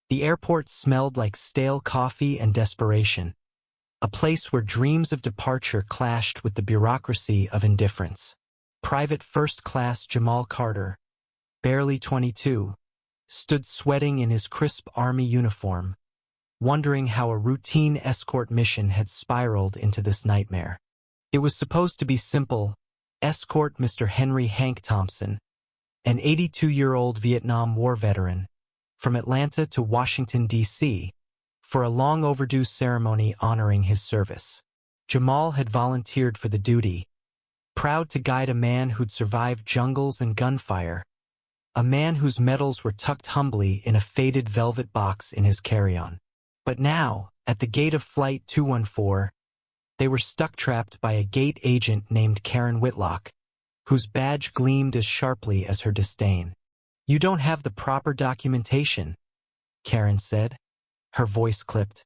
The airport smelled like stale coffee and desperation, a place where dreams of departure clashed with the bureaucracy of indifference. Private First Class Jamal Carter, barely 22, stood sweating in his crisp army uniform, wondering how a routine escort mission had spiraled into this nightmare. It was supposed to be simple: escort Mr. Henry Hank Thompson, an 82-year-old Vietnam War veteran, from Atlanta to Washington, D.C., for a long-overdue ceremony honoring his service. Jamal had volunteered for the duty, proud to guide a man who'd survived jungles and gunfire, a man whose medals were tucked humbly in a faded velvet box in his carry-on. But now, at the gate of Flight 214, they were stuck-trapped by a gate agent named Karen Whitlock, whose badge gleamed as sharply as her disdain. "You don't have the proper documentation," Karen said. Her voice clipped,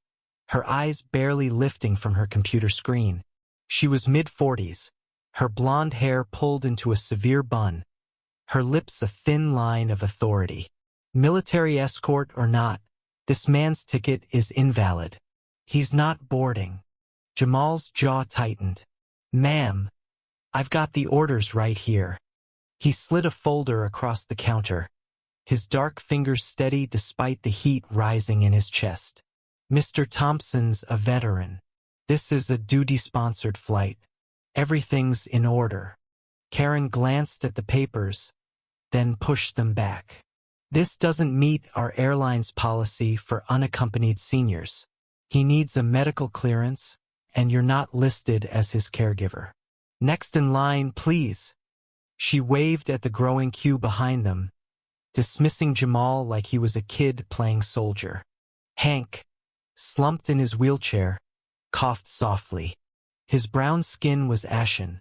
her eyes barely lifting from her computer screen. She was mid-40s, her blonde hair pulled into a severe bun, her lips a thin line of authority. "Military escort or not, this man's ticket is invalid. He's not boarding." Jamal's jaw tightened. "Ma'am, I've got the orders right here." He slid a folder across the counter, his dark fingers steady despite the heat rising in his chest. "Mr. Thompson's a veteran. This is a duty-sponsored flight. Everything's in order." Karen glanced at the papers, then pushed them back. "This doesn't meet our airline's policy for unaccompanied seniors. He needs a medical clearance, and you're not listed as his caregiver. Next in line, please." She waved at the growing queue behind them, dismissing Jamal like he was a kid playing soldier. Hank, slumped in his wheelchair, coughed softly. His brown skin was ashen,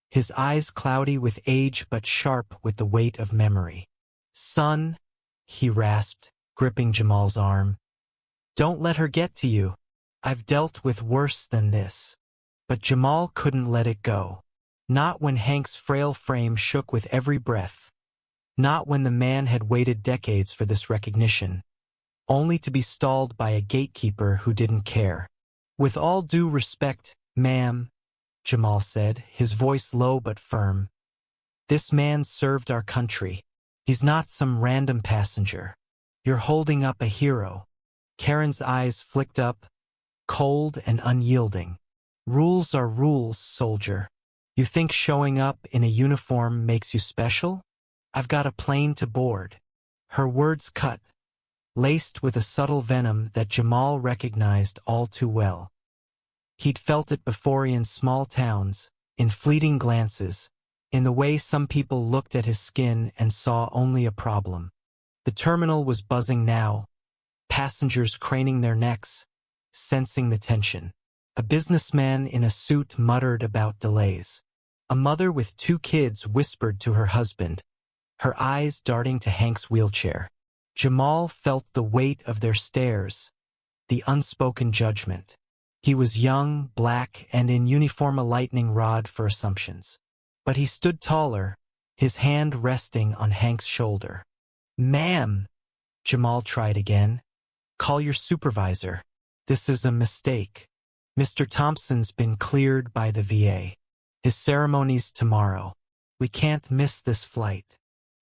his eyes cloudy with age but sharp with the weight of memory. "Son," he rasped, gripping Jamal's arm, "don't let her get to you. I've dealt with worse than this." But Jamal couldn't let it go. Not when Hank's frail frame shook with every breath. Not when the man had waited decades for this recognition, only to be stalled by a gatekeeper who didn't care. "With all due respect, ma'am," Jamal said, his voice low but firm, "this man served our country. He's not some random passenger. You're holding up a hero." Karen's eyes flicked up, cold and unyielding. "Rules are rules, soldier. You think showing up in a uniform makes you special? I've got a plane to board." Her words cut, laced with a subtle venom that Jamal recognized all too well. He'd felt it before in small towns, in fleeting glances, in the way some people looked at his skin and saw only a problem. The terminal was buzzing now, passengers craning their necks, sensing the tension. A businessman in a suit muttered about delays. A mother with 2 kids whispered to her husband, her eyes darting to Hank's wheelchair. Jamal felt the weight of their stares, the unspoken judgment. He was young, black, and in uniform, a lightning rod for assumptions. But he stood taller, his hand resting on Hank's shoulder. "Ma'am," Jamal tried again. "Call your supervisor. This is a mistake. Mr. Thompson's been cleared by the VA. His ceremony's tomorrow. We can't miss this flight."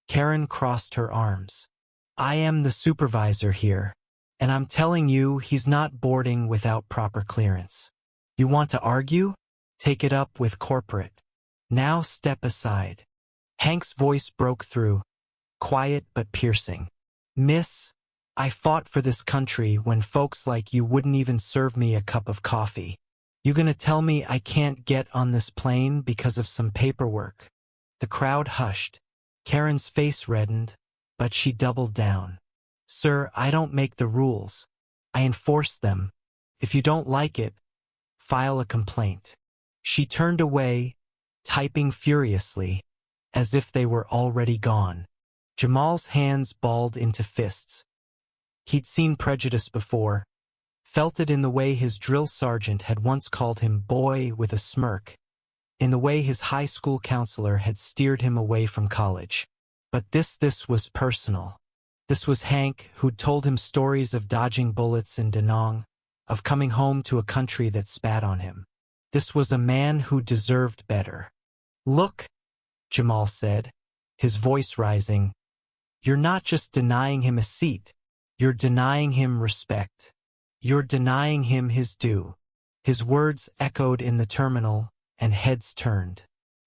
Karen crossed her arms. "I am the supervisor here, and I'm telling you he's not boarding without proper clearance. You want to argue? Take it up with corporate. Now step aside." Hank's voice broke through, quiet but piercing. "Miss, I fought for this country when folks like you wouldn't even serve me a cup of coffee. You gonna tell me I can't get on this plane because of some paperwork?" The crowd hushed. Karen's face reddened, but she doubled down. "Sir, I don't make the rules. I enforce them. If you don't like it, file a complaint." She turned away, typing furiously, as if they were already gone. Jamal's hands balled into fists. He'd seen prejudice before, felt it in the way his drill sergeant had once called him boy with a smirk, in the way his high school counselor had steered him away from college. But this was personal. This was Hank, who'd told him stories of dodging bullets in Da Nang, of coming home to a country that spat on him. This was a man who deserved better. "Look," Jamal said, his voice rising, "you're not just denying him a seat, you're denying him respect. You're denying him his due." His words echoed in the terminal, and heads turned.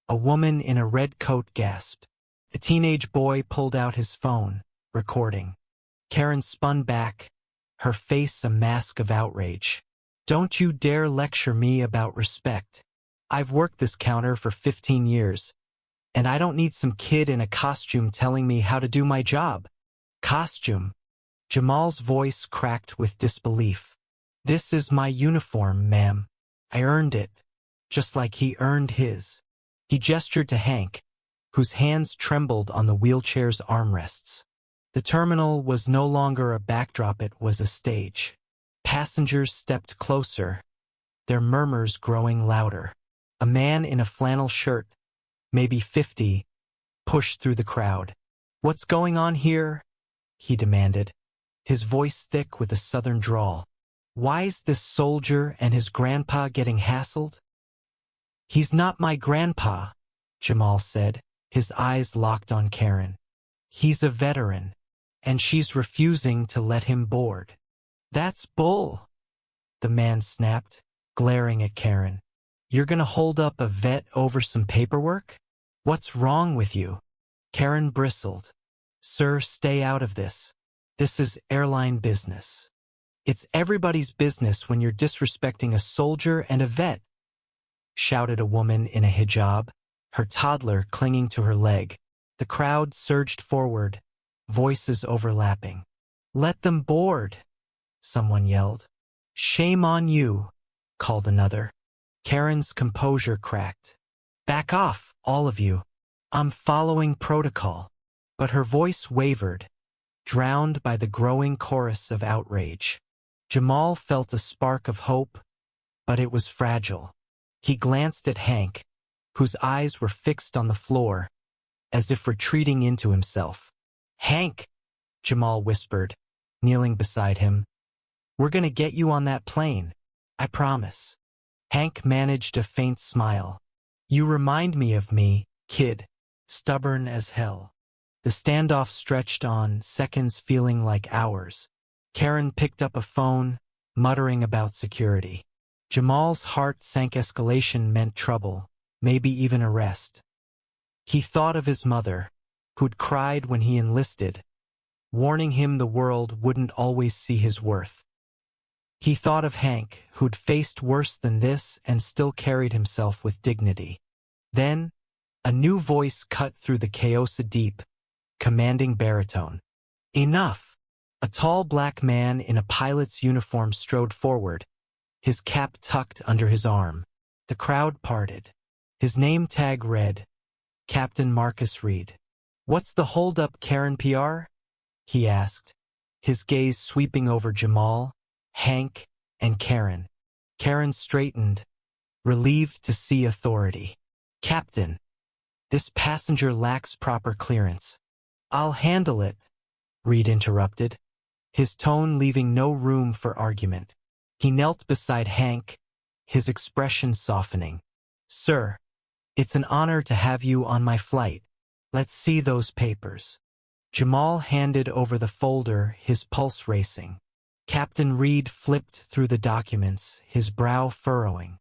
A woman in a red coat gasped. A teenage boy pulled out his phone, recording. Karen spun back, her face a mask of outrage. "Don't you dare lecture me about respect. I've worked this counter for 15 years, and I don't need some kid in a costume telling me how to do my job." "Costume?" Jamal's voice cracked with disbelief. "This is my uniform, ma'am. I earned it, just like he earned his." He gestured to Hank, whose hands trembled on the wheelchair's armrests. The terminal was no longer a backdrop, it was a stage. Passengers stepped closer, their murmurs growing louder. A man in a flannel shirt, maybe 50, pushed through the crowd. "What's going on here?" he demanded, his voice thick with a southern drawl. "Why's this soldier and his grandpa getting hassled?" "He's not my grandpa," Jamal said, his eyes locked on Karen. "He's a veteran, and she's refusing to let him board." "That's bull," the man snapped, glaring at Karen. "You're gonna hold up a vet over some paperwork? What's wrong with you?" Karen bristled. "Sir, stay out of this. This is airline business. It's everybody's business when you're disrespecting a soldier and a vet," shouted a woman in a hijab, her toddler clinging to her leg. The crowd surged forward, voices overlapping. "Let them board," someone yelled. "Shame on you," called another. Karen's composure cracked. "Back off, all of you. I'm following protocol." But her voice wavered, drowned by the growing chorus of outrage. Jamal felt a spark of hope, but it was fragile. He glanced at Hank, whose eyes were fixed on the floor, as if retreating into himself. "Hank," Jamal whispered, kneeling beside him, "we're gonna get you on that plane, I promise." Hank managed a faint smile. "You remind me of me, kid, stubborn as hell." The standoff stretched on, seconds feeling like hours. Karen picked up a phone, muttering about security. Jamal's heart sank. Escalation meant trouble, maybe even arrest. He thought of his mother, who'd cried when he enlisted, warning him the world wouldn't always see his worth. He thought of Hank, who'd faced worse than this and still carried himself with dignity. Then, a new voice cut through the chaos, a deep, commanding baritone. "Enough!" A tall black man in a pilot's uniform strode forward, his cap tucked under his arm. The crowd parted. His name tag read, Captain Marcus Reed. "What's the holdup, Karen PR?" he asked, his gaze sweeping over Jamal, Hank, and Karen. Karen straightened, relieved to see authority. "Captain, this passenger lacks proper clearance." "I'll handle it," Reed interrupted, his tone leaving no room for argument. He knelt beside Hank, his expression softening. "Sir, it's an honor to have you on my flight. Let's see those papers." Jamal handed over the folder, his pulse racing. Captain Reed flipped through the documents, his brow furrowing.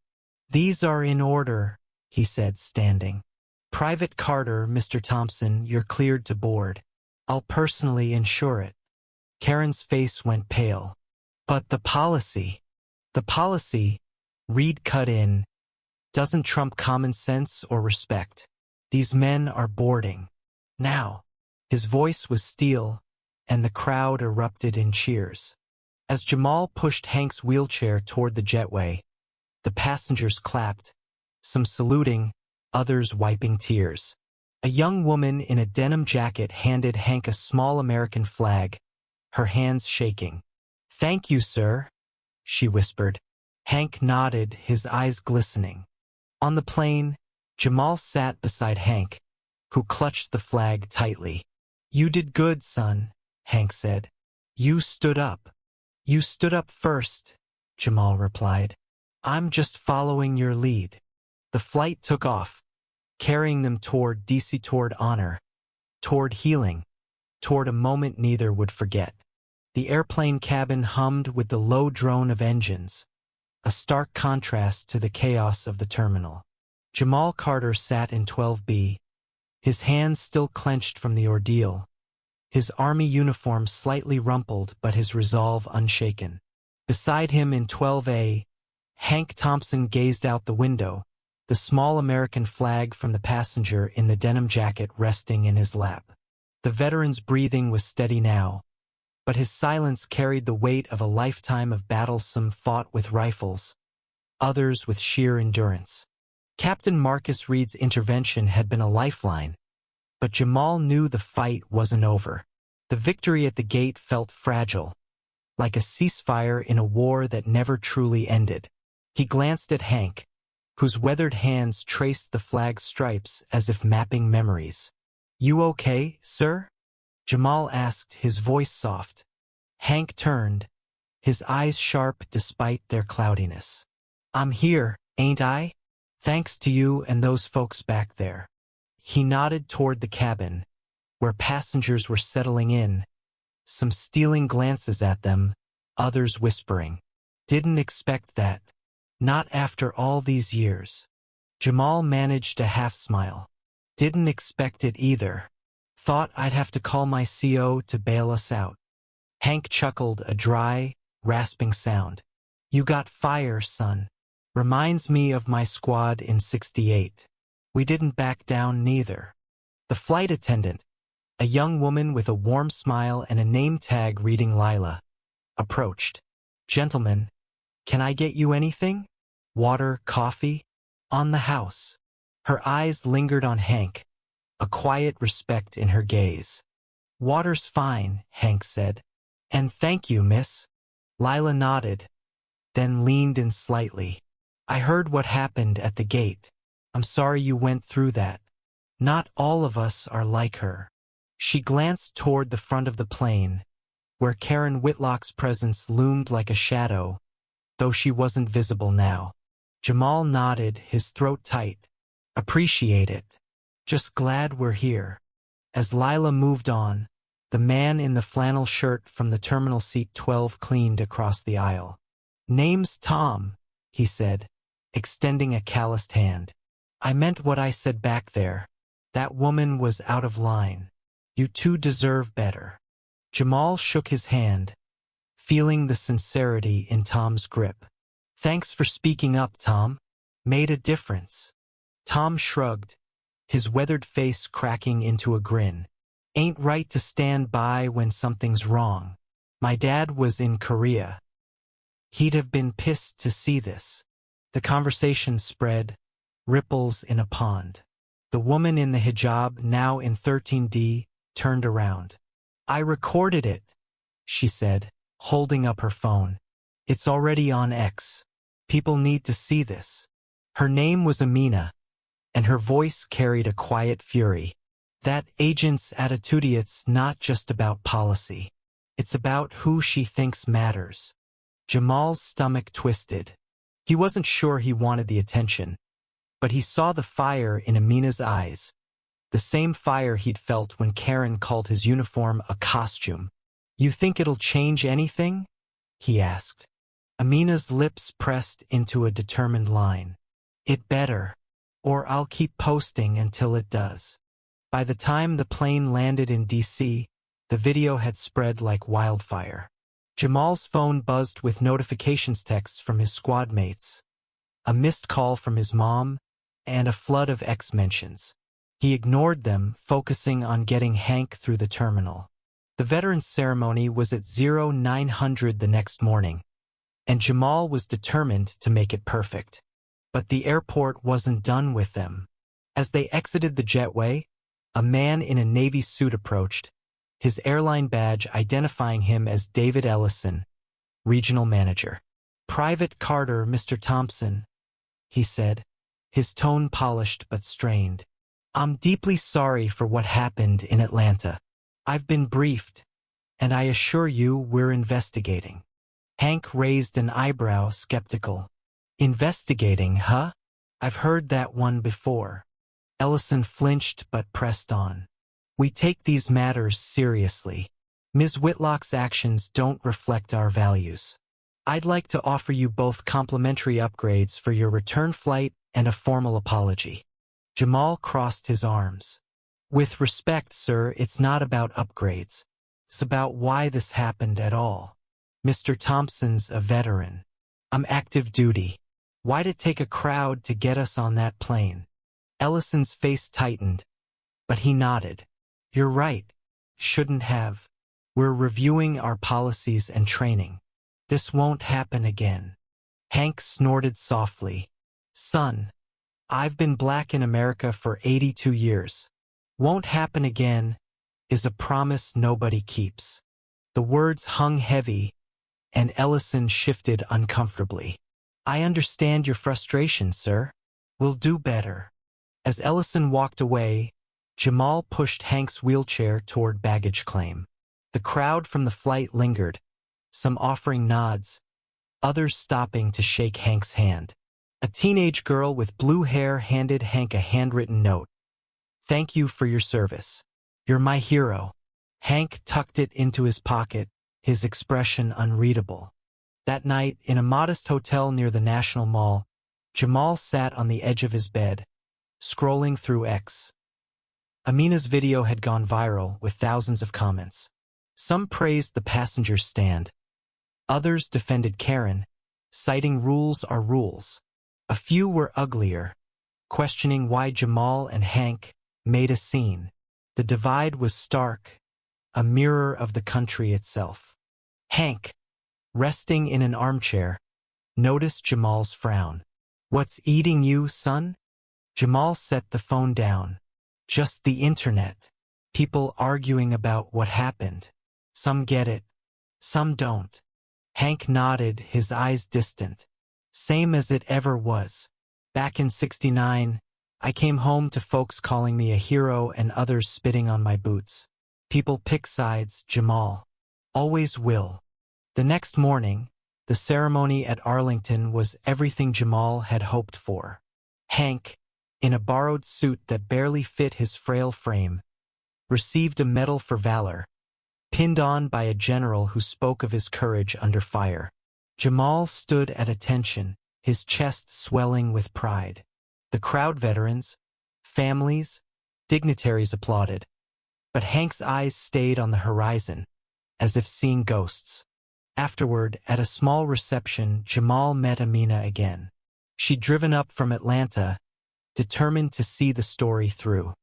"These are in order," he said, standing. "Private Carter, Mr. Thompson, you're cleared to board. I'll personally ensure it." Karen's face went pale. "But the policy," Reed cut in, "doesn't trump common sense or respect. These men are boarding. Now." His voice was steel, and the crowd erupted in cheers. As Jamal pushed Hank's wheelchair toward the jetway, the passengers clapped, some saluting, others wiping tears. A young woman in a denim jacket handed Hank a small American flag, her hands shaking. "Thank you, sir," she whispered. Hank nodded, his eyes glistening. On the plane, Jamal sat beside Hank, who clutched the flag tightly. "You did good, son," Hank said. You stood up. You stood up first, Jamal replied. I'm just following your lead. The flight took off, carrying them toward DC, toward honor, toward healing, toward a moment neither would forget. The airplane cabin hummed with the low drone of engines, a stark contrast to the chaos of the terminal. Jamal Carter sat in 12B, his hands still clenched from the ordeal, his army uniform slightly rumpled but his resolve unshaken. Beside him in 12A, Hank Thompson gazed out the window, the small American flag from the passenger in the denim jacket resting in his lap. The veteran's breathing was steady now, but his silence carried the weight of a lifetime of battles, some fought with rifles, others with sheer endurance. Captain Marcus Reed's intervention had been a lifeline, but Jamal knew the fight wasn't over. The victory at the gate felt fragile, like a ceasefire in a war that never truly ended. He glanced at Hank, whose weathered hands traced the flag's stripes as if mapping memories. You okay, sir? Jamal asked, his voice soft. Hank turned, his eyes sharp despite their cloudiness. I'm here, ain't I? Thanks to you and those folks back there. He nodded toward the cabin, where passengers were settling in, some stealing glances at them, others whispering. Didn't expect that. Not after all these years. Jamal managed a half-smile. Didn't expect it either. Thought I'd have to call my CO to bail us out. Hank chuckled, a dry, rasping sound. You got fire, son. Reminds me of my squad in '68. We didn't back down neither. The flight attendant, a young woman with a warm smile and a name tag reading Lila, approached. Gentlemen, can I get you anything? Water, coffee? On the house. Her eyes lingered on Hank, a quiet respect in her gaze. Water's fine, Hank said. And thank you, miss. Lila nodded, then leaned in slightly. I heard what happened at the gate. I'm sorry you went through that. Not all of us are like her. She glanced toward the front of the plane, where Karen Whitlock's presence loomed like a shadow, though she wasn't visible now. Jamal nodded, his throat tight. Appreciate it. Just glad we're here. As Lila moved on, the man in the flannel shirt from the terminal seat 12 cleaned across the aisle. Name's Tom, he said, extending a calloused hand. I meant what I said back there. That woman was out of line. You two deserve better. Jamal shook his hand, feeling the sincerity in Tom's grip. Thanks for speaking up, Tom. Made a difference. Tom shrugged, his weathered face cracking into a grin. Ain't right to stand by when something's wrong. My dad was in Korea. He'd have been pissed to see this. The conversation spread, ripples in a pond. The woman in the hijab, now in 13D, turned around. I recorded it, she said, holding up her phone. It's already on X. People need to see this. Her name was Amina, and her voice carried a quiet fury. That agent's attitude, it's not just about policy. It's about who she thinks matters. Jamal's stomach twisted. He wasn't sure he wanted the attention, but he saw the fire in Amina's eyes, the same fire he'd felt when Karen called his uniform a costume. You think it'll change anything? He asked. Amina's lips pressed into a determined line. It better, or I'll keep posting until it does. By the time the plane landed in DC, the video had spread like wildfire. Jamal's phone buzzed with notifications, texts from his squad mates, a missed call from his mom, and a flood of X mentions. He ignored them, focusing on getting Hank through the terminal. The veterans ceremony was at 0900 the next morning, and Jamal was determined to make it perfect. But the airport wasn't done with them. As they exited the jetway, a man in a Navy suit approached, his airline badge identifying him as David Ellison, regional manager. Private Carter, Mr. Thompson, he said, his tone polished but strained. I'm deeply sorry for what happened in Atlanta. I've been briefed, And I assure you we're investigating. Hank raised an eyebrow, skeptical. Investigating, huh? I've heard that one before. Ellison flinched but pressed on. We take these matters seriously. Ms. Whitlock's actions don't reflect our values. I'd like to offer you both complimentary upgrades for your return flight and a formal apology. Jamal crossed his arms. With respect, sir, it's not about upgrades. It's about why this happened at all. Mr. Thompson's a veteran. I'm active duty. Why'd it take a crowd to get us on that plane? Ellison's face tightened, but he nodded. You're right. Shouldn't have. We're reviewing our policies and training. This won't happen again. Hank snorted softly. Son, I've been black in America for 82 years. Won't happen again is a promise nobody keeps. The words hung heavy, and Ellison shifted uncomfortably. I understand your frustration, sir. We'll do better. As Ellison walked away, Jamal pushed Hank's wheelchair toward baggage claim. The crowd from the flight lingered, some offering nods, others stopping to shake Hank's hand. A teenage girl with blue hair handed Hank a handwritten note. Thank you for your service. You're my hero. Hank tucked it into his pocket, his expression unreadable. That night, in a modest hotel near the National Mall, Jamal sat on the edge of his bed, scrolling through X. Amina's video had gone viral with thousands of comments. Some praised the passenger's stand. Others defended Karen, citing rules are rules. A few were uglier, questioning why Jamal and Hank made a scene. The divide was stark, a mirror of the country itself. Hank, resting in an armchair, noticed Jamal's frown. What's eating you, son? Jamal set the phone down. Just the internet. People arguing about what happened. Some get it, some don't. Hank nodded, his eyes distant. Same as it ever was. Back in '69, I came home to folks calling me a hero and others spitting on my boots. People pick sides, Jamal. Always will. The next morning, the ceremony at Arlington was everything Jamal had hoped for. Hank, in a borrowed suit that barely fit his frail frame, received a medal for valor, pinned on by a general who spoke of his courage under fire. Jamal stood at attention, his chest swelling with pride. The crowd, veterans, families, dignitaries applauded, but Hank's eyes stayed on the horizon, as if seeing ghosts. Afterward, at a small reception, Jamal met Amina again. She'd driven up from Atlanta, determined to see the story through.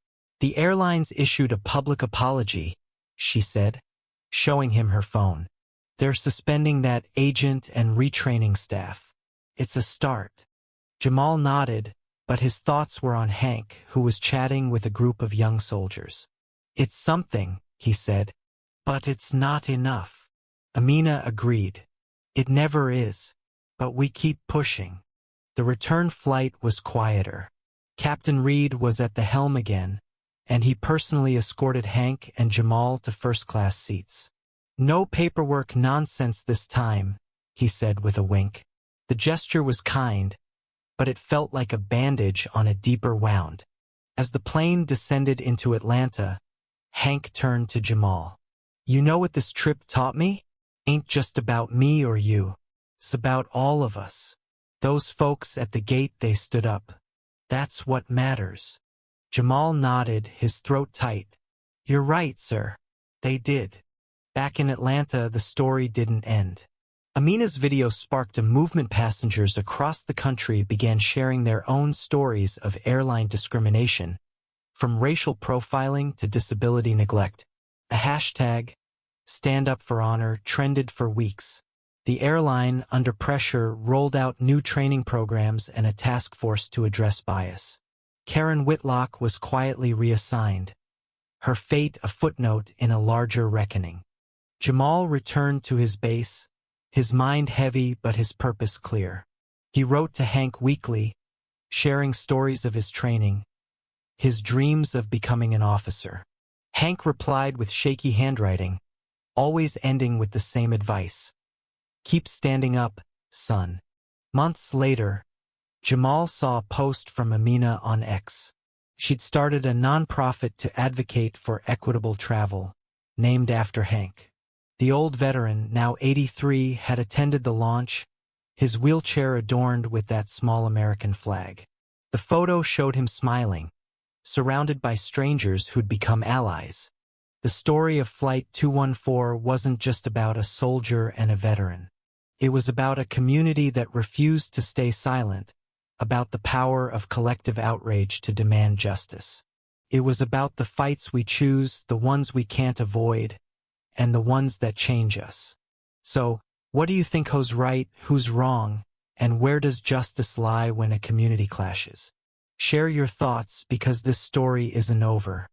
The airlines issued a public apology, she said, showing him her phone. They're suspending that agent and retraining staff. It's a start. Jamal nodded, but his thoughts were on Hank, who was chatting with a group of young soldiers. It's something, he said, but it's not enough. Amina agreed. It never is, but we keep pushing. The return flight was quieter. Captain Reed was at the helm again, and he personally escorted Hank and Jamal to first-class seats. No paperwork nonsense this time, he said with a wink. The gesture was kind, but it felt like a bandage on a deeper wound. As the plane descended into Atlanta, Hank turned to Jamal. You know what this trip taught me? Ain't just about me or you. It's about all of us. Those folks at the gate, they stood up. That's what matters. Jamal nodded, his throat tight. You're right, sir. They did. Back in Atlanta, the story didn't end. Amina's video sparked a movement. Passengers across the country began sharing their own stories of airline discrimination, from racial profiling to disability neglect. A hashtag, Stand Up for Honor, trended for weeks. The airline, under pressure, rolled out new training programs and a task force to address bias. Karen Whitlock was quietly reassigned, her fate a footnote in a larger reckoning. Jamal returned to his base, his mind heavy but his purpose clear. He wrote to Hank weekly, sharing stories of his training, his dreams of becoming an officer. Hank replied with shaky handwriting, always ending with the same advice. Keep standing up, son. Months later, Jamal saw a post from Amina on X. She'd started a nonprofit to advocate for equitable travel, named after Hank. The old veteran, now 83, had attended the launch, his wheelchair adorned with that small American flag. The photo showed him smiling, surrounded by strangers who'd become allies. The story of Flight 214 wasn't just about a soldier and a veteran. It was about a community that refused to stay silent, about the power of collective outrage to demand justice. It was about the fights we choose, the ones we can't avoid, and the ones that change us. So, what do you think, who's right, who's wrong, and where does justice lie when a community clashes? Share your thoughts because this story isn't over.